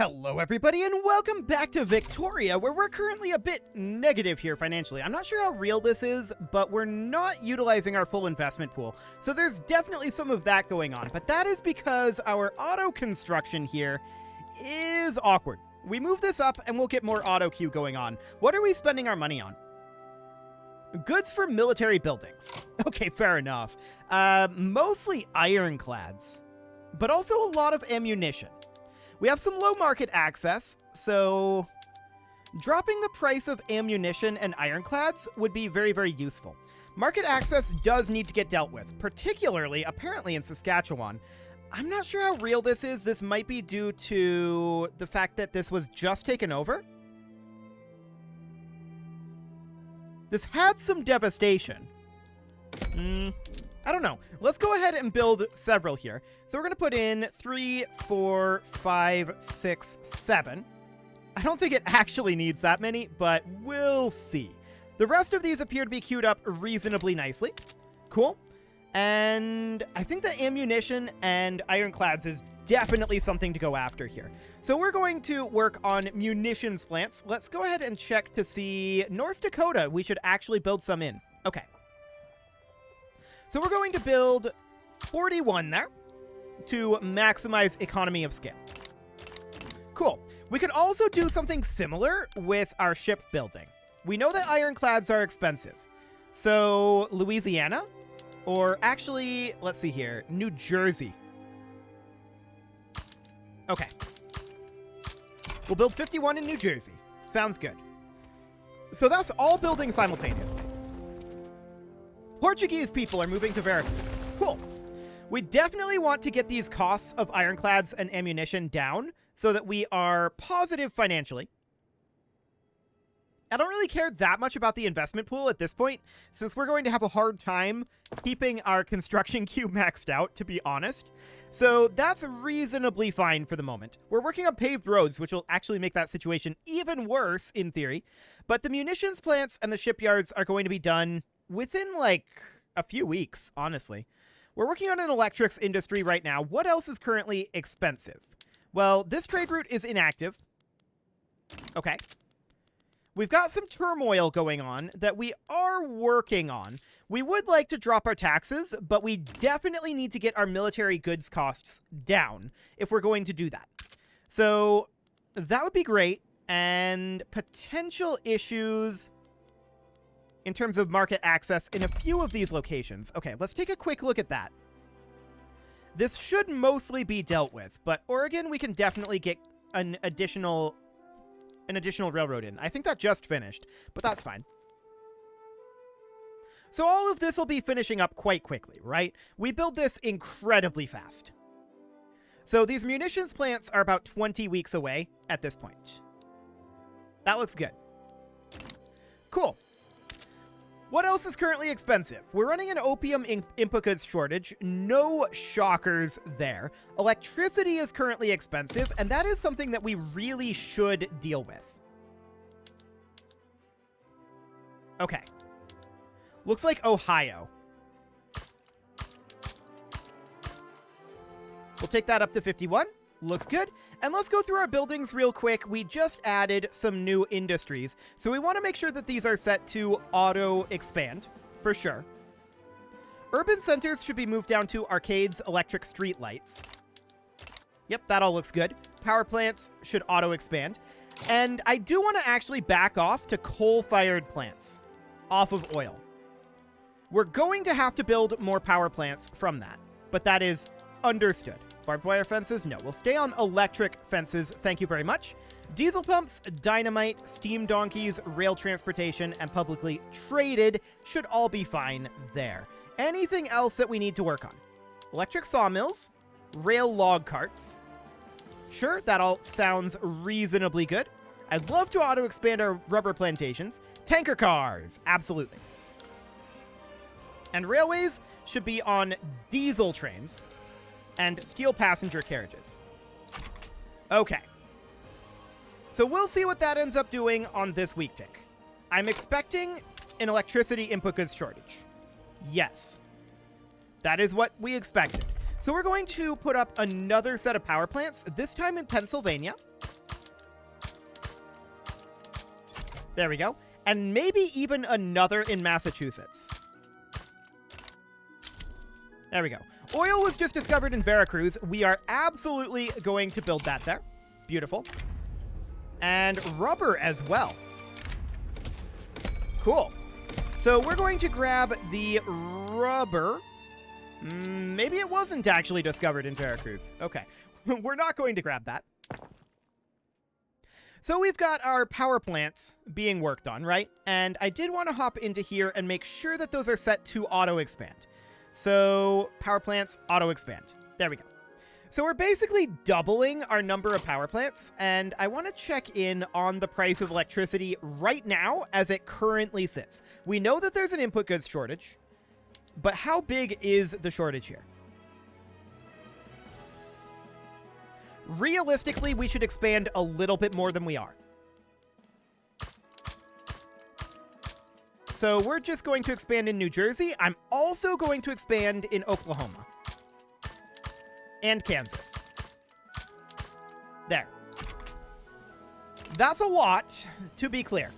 Hello everybody and welcome back to Victoria, where we're currently a bit negative here financially. I'm not sure how real this is, but we're not utilizing our full investment pool. So there's definitely some of that going on, but that is because our auto construction here is awkward. We move this up and we'll get more auto queue going on. What are we spending our money on? Goods for military buildings. Okay, fair enough. Mostly ironclads, but also a lot of ammunition. We have some low market access, so dropping the price of ammunition and ironclads would be very, very useful. Market access does need to get dealt with, particularly, apparently, in Saskatchewan. I'm not sure how real this is. This might be due to the fact that this was just taken over. This had some devastation. I don't know. Let's go ahead and build several here. So we're going to put in 3, 4, 5, 6, 7. I don't think it actually needs that many, but we'll see. The rest of these appear to be queued up reasonably nicely. Cool. And I think the ammunition and ironclads is definitely something to go after here. So we're going to work on munitions plants. Let's go ahead and check to see North Dakota. We should actually build some in. Okay. So we're going to build 41 there to maximize economy of scale. Cool. We could also do something similar with our ship building. We know that ironclads are expensive. So Louisiana, or actually, let's see here, New Jersey. Okay. We'll build 51 in New Jersey. Sounds good. So that's all building simultaneously. Portuguese people are moving to Veracruz. Cool. We definitely want to get these costs of ironclads and ammunition down so that we are positive financially. I don't really care that much about the investment pool at this point, since we're going to have a hard time keeping our construction queue maxed out, to be honest. So that's reasonably fine for the moment. We're working on paved roads, which will actually make that situation even worse, in theory. But the munitions plants and the shipyards are going to be done within, like, a few weeks, honestly. We're working on an electrics industry right now. What else is currently expensive? Well, this trade route is inactive. Okay. We've got some turmoil going on that we are working on. We would like to drop our taxes, but we definitely need to get our military goods costs down if we're going to do that. So that would be great. And potential issues in terms of market access in a few of these locations. Okay, let's take a quick look at that. This should mostly be dealt with, but Oregon, we can definitely get an additional railroad in. I think that just finished, but that's fine. So all of this will be finishing up quite quickly, right? We build this incredibly fast. So these munitions plants are about 20 weeks away at this point. That looks good. Cool. What else is currently expensive? We're running an opium input goods shortage. No shockers there. Electricity is currently expensive, and that is something that we really should deal with. Okay. Looks like Ohio. We'll take that up to 51. Looks good. And let's go through our buildings real quick. We just added some new industries, so we want to make sure that these are set to auto expand, for sure. Urban centers should be moved down to arcades, electric street lights. Yep, that all looks good. Power plants should auto expand. And I do want to actually back off to coal-fired plants off of oil. We're going to have to build more power plants from that, but that is understood. Barbed wire fences? No. We'll stay on electric fences. Thank you very much. Diesel pumps, dynamite, steam donkeys, rail transportation, and publicly traded should all be fine there. Anything else that we need to work on? Electric sawmills, rail log carts. Sure, that all sounds reasonably good. I'd love to auto-expand our rubber plantations. Tanker cars, absolutely. And railways should be on diesel trains and steel passenger carriages. Okay. So we'll see what that ends up doing on this week tick. I'm expecting an electricity input goods shortage. Yes. That is what we expected. So we're going to put up another set of power plants, this time in Pennsylvania. There we go. And maybe even another in Massachusetts. There we go. Oil was just discovered in Veracruz. We are absolutely going to build that there. Beautiful. And rubber as well. Cool. So we're going to grab the rubber. Maybe it wasn't actually discovered in Veracruz. Okay. We're not going to grab that. So we've got our power plants being worked on, right? And I did want to hop into here and make sure that those are set to auto-expand. So power plants, auto-expand. There we go. So we're basically doubling our number of power plants, and I want to check in on the price of electricity right now as it currently sits. We know that there's an input goods shortage, but how big is the shortage here? Realistically, we should expand a little bit more than we are. So we're just going to expand in New Jersey. I'm also going to expand in Oklahoma. And Kansas. There. That's a lot, to be clear.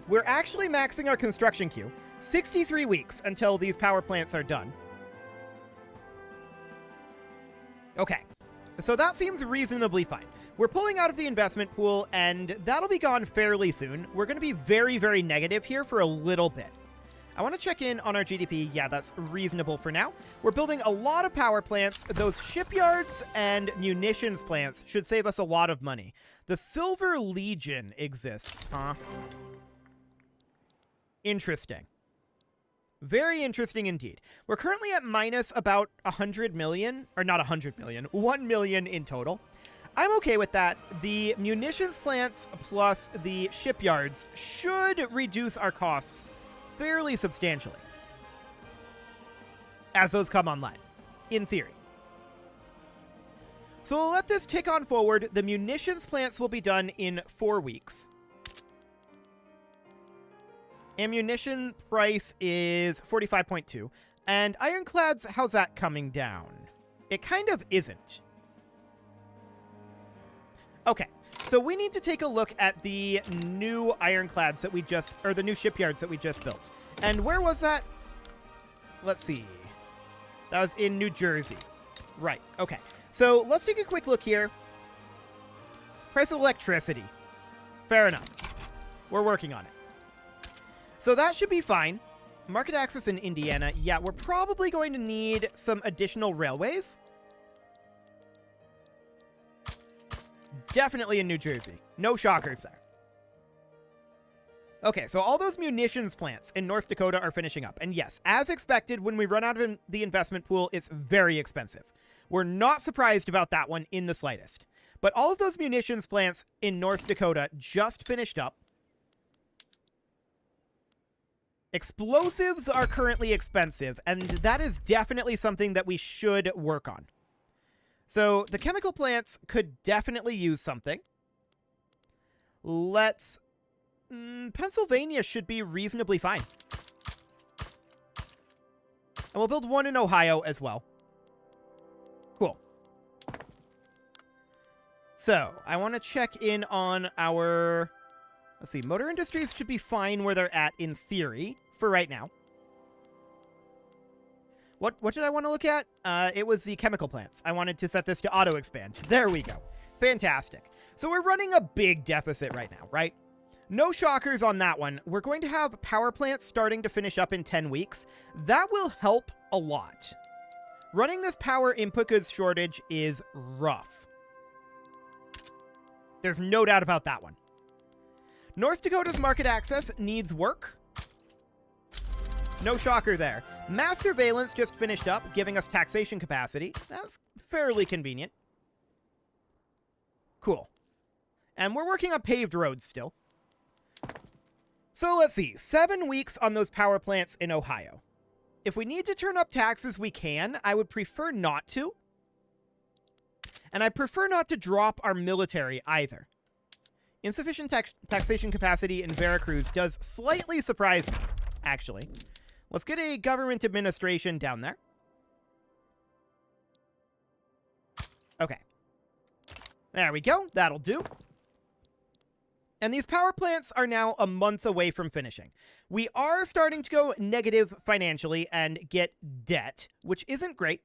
We're actually maxing our construction queue. 63 weeks until these power plants are done. Okay. So that seems reasonably fine. We're pulling out of the investment pool, and that'll be gone fairly soon. We're going to be very, very negative here for a little bit. I want to check in on our GDP. Yeah, that's reasonable for now. We're building a lot of power plants. Those shipyards and munitions plants should save us a lot of money. The Silver Legion exists, huh? Interesting. Very interesting indeed. We're currently at minus about 100 million, or not 100 million, 1 million in total. I'm okay with that. The munitions plants plus the shipyards should reduce our costs fairly substantially as those come online, in theory. So we'll let this tick on forward. The munitions plants will be done in 4 weeks. Ammunition price is 45.2. And ironclads, how's that coming down? It kind of isn't. Okay, so we need to take a look at the new ironclads that we just, or the new shipyards that we just built. And where was that? Let's see. That was in New Jersey. Right, okay. So let's take a quick look here. Price of electricity. Fair enough. We're working on it. So that should be fine. Market access in Indiana. Yeah, we're probably going to need some additional railways. Definitely in New Jersey. No shockers there. Okay, so all those munitions plants in North Dakota are finishing up. And yes, as expected, when we run out of the investment pool, it's very expensive. We're not surprised about that one in the slightest. But all of those munitions plants in North Dakota just finished up. Explosives are currently expensive, and that is definitely something that we should work on. So the chemical plants could definitely use something. Let's... Pennsylvania should be reasonably fine. And we'll build one in Ohio as well. Cool. So, I want to check in on our... Let's see, motor industries should be fine where they're at in theory for right now. What did I want to look at? It was the chemical plants. I wanted to set this to auto-expand. There we go. Fantastic. So we're running a big deficit right now, right? No shockers on that one. We're going to have power plants starting to finish up in 10 weeks. That will help a lot. Running this power input goods shortage is rough. There's no doubt about that one. North Dakota's market access needs work. No shocker there. Mass surveillance just finished up, giving us taxation capacity. That's fairly convenient. Cool. And we're working on paved roads still. So let's see. 7 weeks on those power plants in Ohio. If we need to turn up taxes, we can. I would prefer not to. And I prefer not to drop our military either. Insufficient taxation capacity in Veracruz does slightly surprise me, actually. Let's get a government administration down there. Okay. There we go. That'll do. And these power plants are now a month away from finishing. We are starting to go negative financially and get debt, which isn't great.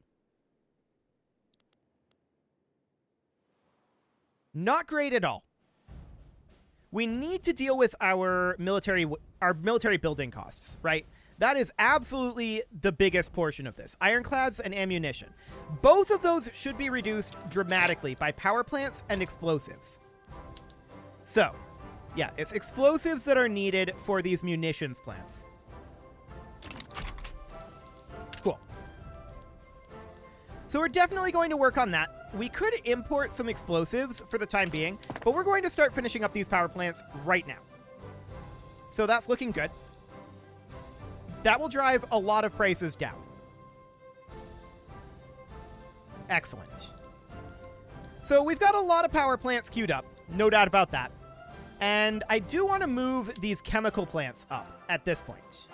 Not great at all. We need to deal with our military building costs, right? That is absolutely the biggest portion of this. Ironclads and ammunition. Both of those should be reduced dramatically by power plants and explosives. So, yeah, it's explosives that are needed for these munitions plants. Cool. So we're definitely going to work on that. We could import some explosives for the time being, but we're going to start finishing up these power plants right now. So that's looking good. That will drive a lot of prices down. Excellent. So we've got a lot of power plants queued up, no doubt about that. And I do want to move these chemical plants up at this point.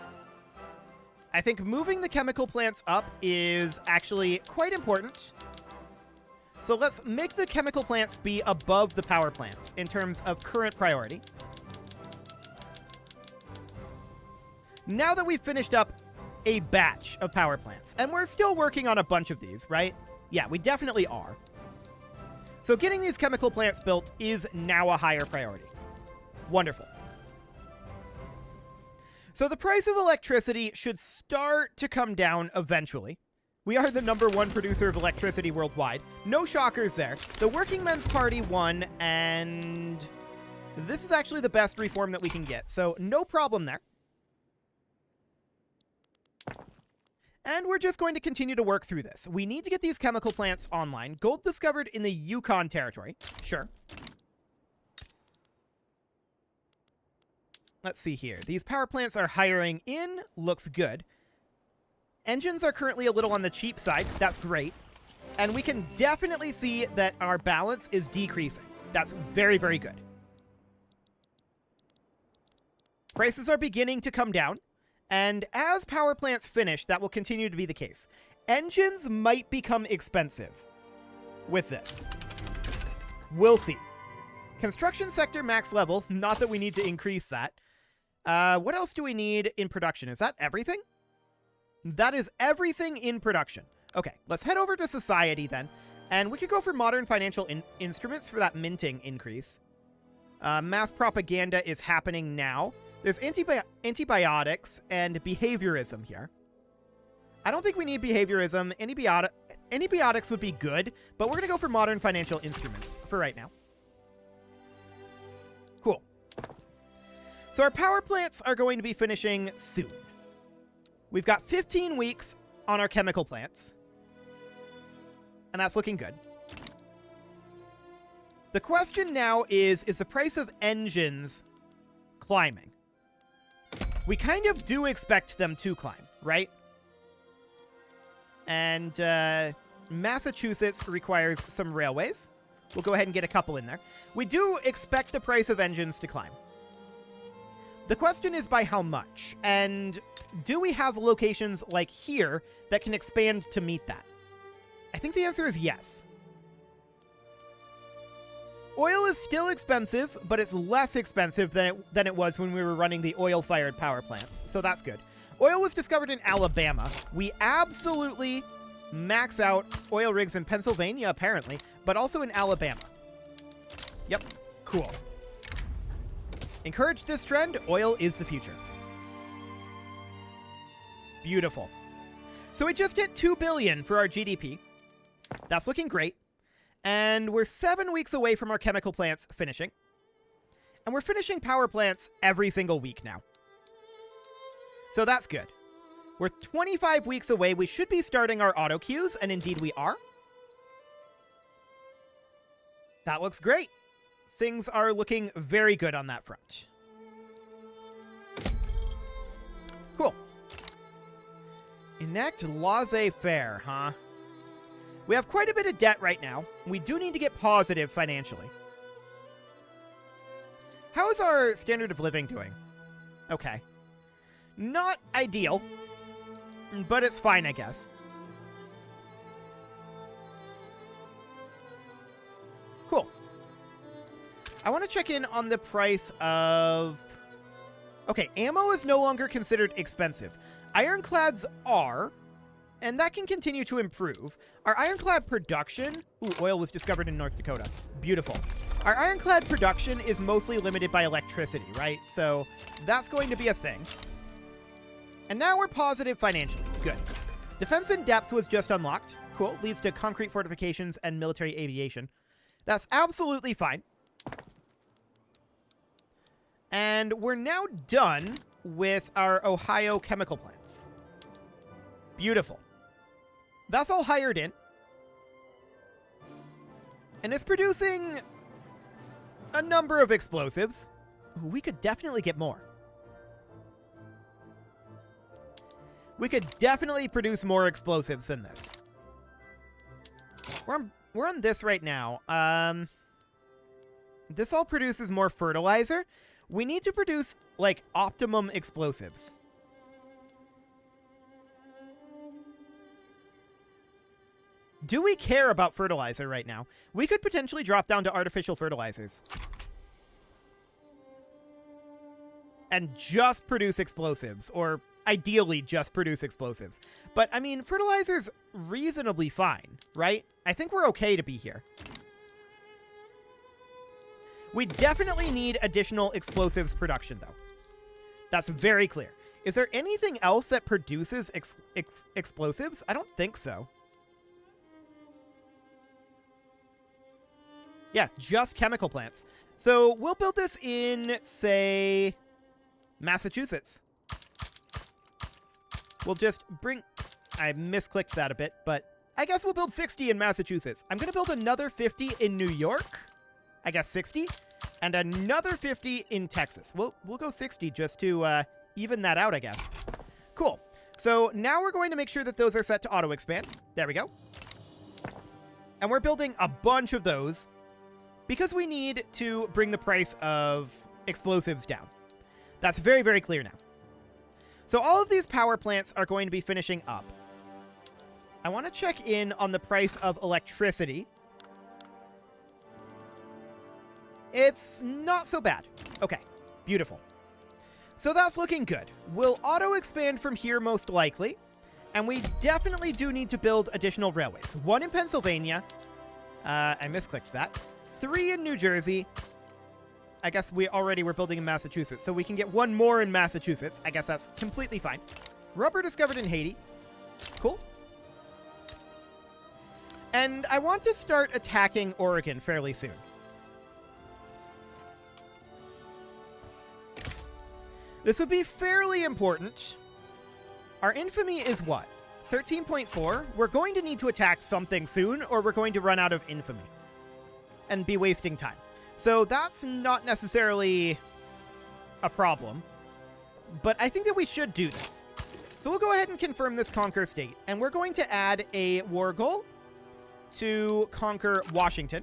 I think moving the chemical plants up is actually quite important. So let's make the chemical plants be above the power plants in terms of current priority. Now that we've finished up a batch of power plants, and we're still working on a bunch of these, right? Yeah, we definitely are. So getting these chemical plants built is now a higher priority. Wonderful. So the price of electricity should start to come down eventually. We are the #1 producer of electricity worldwide. No shockers there. The Working Men's Party won, and this is actually the best reform that we can get, so no problem there. And we're just going to continue to work through this. We need to get these chemical plants online. Gold discovered in the Yukon territory. Sure. Let's see here. These power plants are hiring in. Looks good. Engines are currently a little on the cheap side. That's great. And we can definitely see that our balance is decreasing. That's very, very good. Prices are beginning to come down. And as power plants finish, that will continue to be the case. Engines might become expensive with this. We'll see. Construction sector max level. Not that we need to increase that. What else do we need in production? Is that everything? That is everything in production. Okay, let's head over to society then. And we could go for modern financial instruments for that minting increase. Mass propaganda is happening now. There's antibiotics and behaviorism here. I don't think we need behaviorism. Antibiotics would be good, but we're going to go for modern financial instruments for right now. Cool. So our power plants are going to be finishing soon. We've got 15 weeks on our chemical plants. And that's looking good. The question now is the price of engines climbing? We kind of do expect them to climb, right? And Massachusetts requires some railways. We'll go ahead and get a couple in there. We do expect the price of engines to climb. The question is by how much? And do we have locations like here that can expand to meet that? I think the answer is yes. Oil is still expensive, but it's less expensive than it was when we were running the oil-fired power plants, so that's good. Oil was discovered in Alabama. We absolutely max out oil rigs in Pennsylvania, apparently, but also in Alabama. Yep, cool. Encourage this trend. Oil is the future. Beautiful. So we just hit 2 billion for our GDP. That's looking great. And we're 7 weeks away from our chemical plants finishing. And we're finishing power plants every single week now. So that's good. We're 25 weeks away. We should be starting our auto queues, and indeed we are. That looks great. Things are looking very good on that front. Cool. Enact laissez-faire, huh? We have quite a bit of debt right now. We do need to get positive financially. How is our standard of living doing? Okay. Not ideal, but it's fine, I guess. Cool. I want to check in on the price of... Okay, ammo is no longer considered expensive. Ironclads are, and that can continue to improve. Our ironclad production... Ooh, oil was discovered in North Dakota. Beautiful. Our ironclad production is mostly limited by electricity, right? So that's going to be a thing. And now we're positive financially. Good. Defense in depth was just unlocked. Cool. Leads to concrete fortifications and military aviation. That's absolutely fine. And we're now done with our Ohio chemical plants. Beautiful. That's all hired in. And it's producing a number of explosives. We could definitely get more. We could definitely produce more explosives than this. We're on this right now. This all produces more fertilizer. We need to produce, like, optimum explosives. Do we care about fertilizer right now? We could potentially drop down to artificial fertilizers. And just produce explosives, or ideally just produce explosives. But, I mean, fertilizer's reasonably fine, right? I think we're okay to be here. We definitely need additional explosives production, though. That's very clear. Is there anything else that produces explosives? I don't think so. Yeah, just chemical plants. So we'll build this in, say, Massachusetts. We'll just bring... I misclicked that a bit, but I guess we'll build 60 in Massachusetts. I'm going to build another 50 in New York. I guess 60. And another 50 in Texas. We'll go 60 just to even that out, I guess. Cool. So now we're going to make sure that those are set to auto-expand. There we go. And we're building a bunch of those because we need to bring the price of explosives down. That's very, very clear now. So all of these power plants are going to be finishing up. I want to check in on the price of electricity. It's not so bad. Okay, beautiful. So that's looking good. We'll auto-expand from here most likely. And we definitely do need to build additional railways. 1 in Pennsylvania. I misclicked that. 3 in New Jersey. I guess we already were building in Massachusetts, so we can get 1 more in Massachusetts. I guess that's completely fine. Rubber discovered in Haiti. Cool. And I want to start attacking Oregon fairly soon. This would be fairly important. Our infamy is what? 13.4? We're going to need to attack something soon, or we're going to run out of infamy and be wasting time. So that's not necessarily a problem, but I think that we should do this. So we'll go ahead and confirm this conquer state, and we're going to add a war goal to conquer Washington.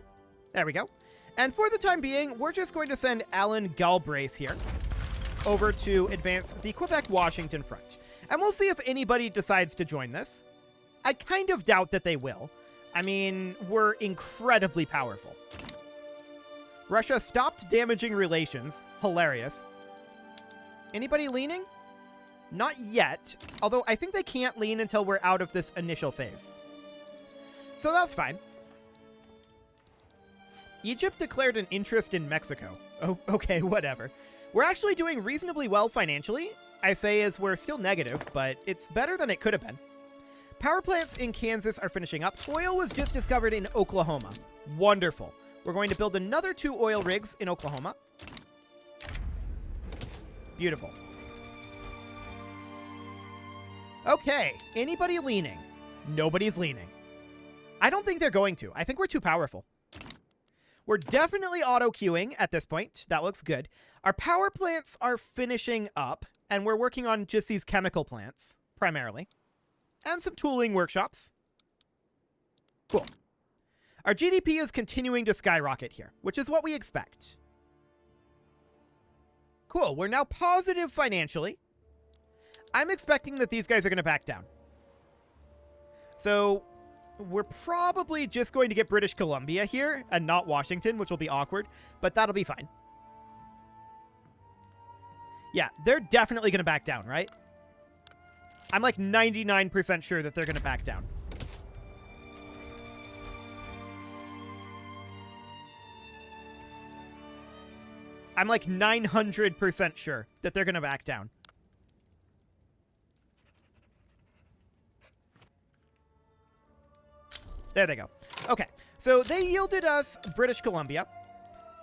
There we go. And for the time being, we're just going to send Alan Galbraith here over to advance the Quebec-Washington front. And we'll see if anybody decides to join this. I kind of doubt that they will. I mean, we're incredibly powerful. Russia stopped damaging relations. Hilarious. Anybody leaning? Not yet. Although I think they can't lean until we're out of this initial phase. So that's fine. Egypt declared an interest in Mexico. Oh, okay, whatever. We're actually doing reasonably well financially. I say as we're still negative, but it's better than it could have been. Power plants in Kansas are finishing up. Oil was just discovered in Oklahoma. Wonderful. We're going to build another 2 oil rigs in Oklahoma. Beautiful. Okay, anybody leaning? Nobody's leaning. I don't think they're going to. I think we're too powerful. We're definitely auto-queuing at this point. That looks good. Our power plants are finishing up, and we're working on just these chemical plants, primarily. And some tooling workshops. Cool. Our GDP is continuing to skyrocket here, which is what we expect. Cool, we're now positive financially. I'm expecting that these guys are going to back down. So, we're probably just going to get British Columbia here and not Washington, which will be awkward, but that'll be fine. Yeah, they're definitely going to back down, right? I'm like 99% sure that they're going to back down. I'm like 900% sure that they're going to back down. There they go. Okay, so they yielded us British Columbia.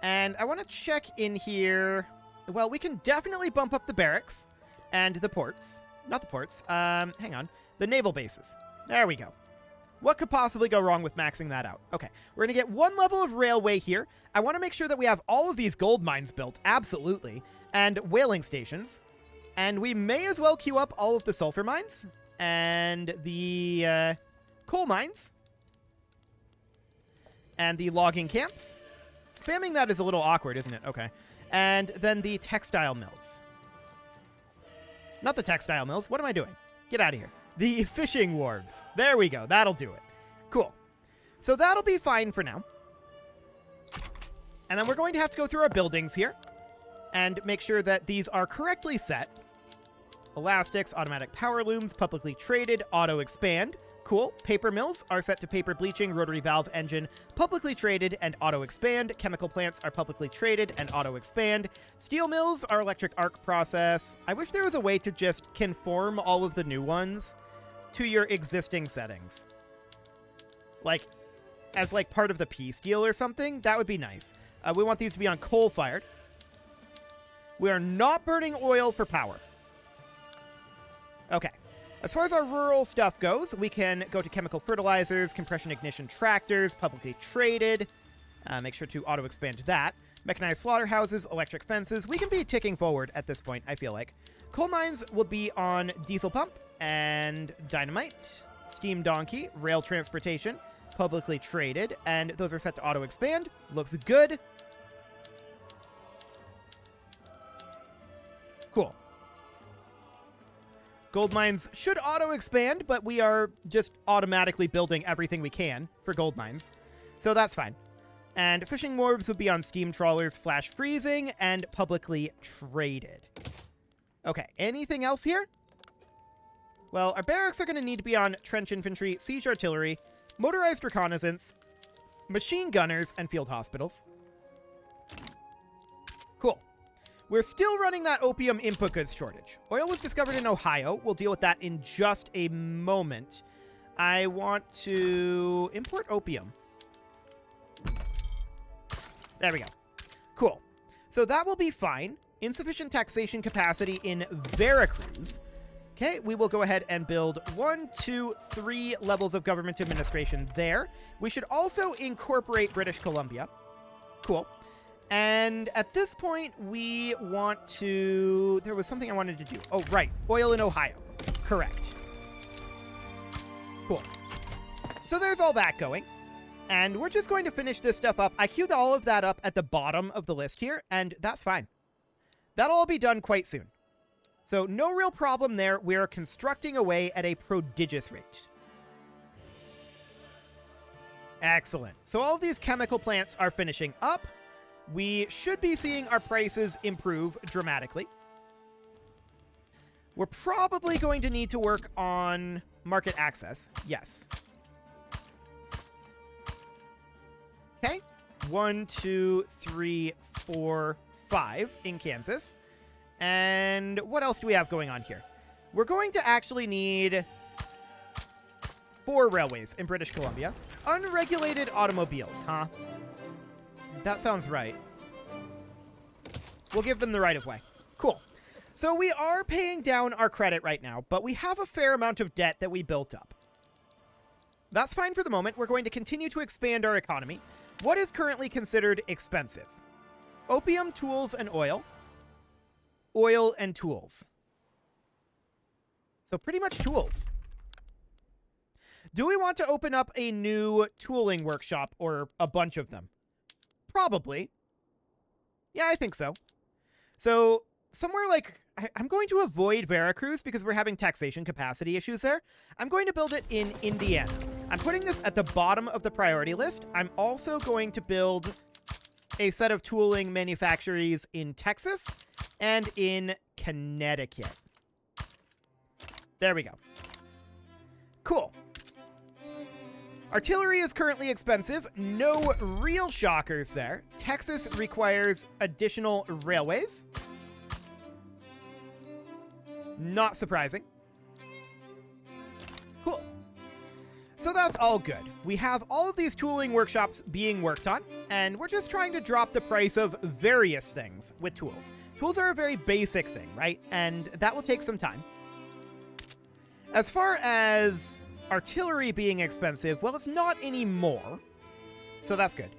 And I want to check in here. Well, we can definitely bump up the barracks and the ports. Not the ports. Hang on. The naval bases. There we go. What could possibly go wrong with maxing that out? Okay, we're going to get one level of railway here. I want to make sure that we have all of these gold mines built, absolutely, and whaling stations. And we may as well queue up all of the sulfur mines and the coal mines and the logging camps. Spamming that is a little awkward, isn't it? Okay. And then the textile mills. Not the textile mills. What am I doing? Get out of here. The fishing wharves. There we go. That'll do it. Cool. So that'll be fine for now. And then we're going to have to go through our buildings here and make sure that these are correctly set. Elastics, automatic power looms, publicly traded, auto expand. Cool. Paper mills are set to paper bleaching, rotary valve engine, publicly traded, and auto expand. Chemical plants are publicly traded and auto expand. Steel mills are electric arc process. I wish there was a way to just conform all of the new ones to your existing settings. Like, as like part of the P steel or something. That would be nice. We want these to be on coal-fired. We are not burning oil for power. Okay. As far as our rural stuff goes, we can go to chemical fertilizers, compression ignition tractors, publicly traded. Make sure to auto-expand that. Mechanized slaughterhouses, electric fences. We can be ticking forward at this point, I feel like. Coal mines will be on diesel pump and dynamite. Steam donkey, rail transportation, publicly traded. And those are set to auto-expand. Looks good. Cool. Gold mines should auto-expand, but we are just automatically building everything we can for gold mines. So that's fine. And fishing wharves would be on steam trawlers, flash freezing, and publicly traded. Okay, anything else here? Well, our barracks are going to need to be on trench infantry, siege artillery, motorized reconnaissance, machine gunners, and field hospitals. Cool. We're still running that opium input goods shortage. Oil was discovered in Ohio. We'll deal with that in just a moment. I want to import opium. There we go. Cool. So that will be fine. Insufficient taxation capacity in Veracruz. Okay, we will go ahead and build 1, 2, 3 levels of government administration there. We should also incorporate British Columbia. Cool. And at this point, we want to... There was something I wanted to do. Oh, right. Oil in Ohio. Correct. Cool. So there's all that going. And we're just going to finish this stuff up. I queued all of that up at the bottom of the list here, and that's fine. That'll all be done quite soon. So no real problem there. We're constructing away at a prodigious rate. Excellent. So all of these chemical plants are finishing up. We should be seeing our prices improve dramatically. We're probably going to need to work on market access. Yes. Okay. 1, 2, 3, 4, 5 in Kansas. And what else do we have going on here? We're going to actually need 4 railways in British Columbia. Unregulated automobiles, huh? That sounds right. We'll give them the right of way. Cool. So we are paying down our credit right now, but we have a fair amount of debt that we built up. That's fine for the moment. We're going to continue to expand our economy. What is currently considered expensive? Opium, tools, and oil. Oil and tools. So pretty much tools. Do we want to open up a new tooling workshop or a bunch of them? Probably. Yeah, I think so. So somewhere like... I'm going to avoid Veracruz because we're having taxation capacity issues there. I'm going to build it in Indiana. I'm putting this at the bottom of the priority list. I'm also going to build a set of tooling manufacturers in Texas and in Connecticut. There we go. Cool. Artillery is currently expensive. No real shockers there. Texas requires additional railways. Not surprising. Cool. So that's all good. We have all of these tooling workshops being worked on, and we're just trying to drop the price of various things with tools. Tools are a very basic thing, right? And that will take some time. As far as artillery being expensive, well, it's not anymore. So that's good.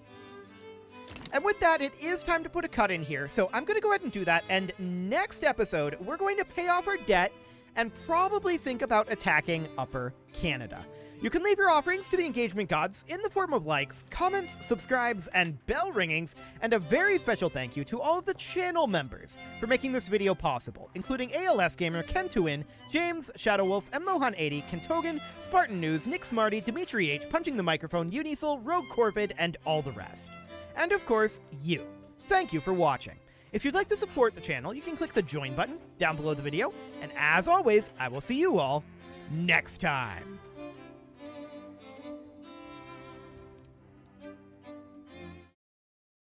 And with that, it is time to put a cut in here. So I'm going to go ahead and do that. And next episode, we're going to pay off our debt and probably think about attacking Upper Canada. You can leave your offerings to the engagement gods in the form of likes, comments, subscribes, and bell ringings, and a very special thank you to all of the channel members for making this video possible, including ALS Gamer, Kentuin, James, Shadowwolf, Mlohan80, Kentogan, Spartan News, Nick Smarty, Dimitri H, Punching the Microphone, Unisol, Rogue Corvid, and all the rest. And of course, you. Thank you for watching. If you'd like to support the channel, you can click the join button down below the video, and as always, I will see you all next time.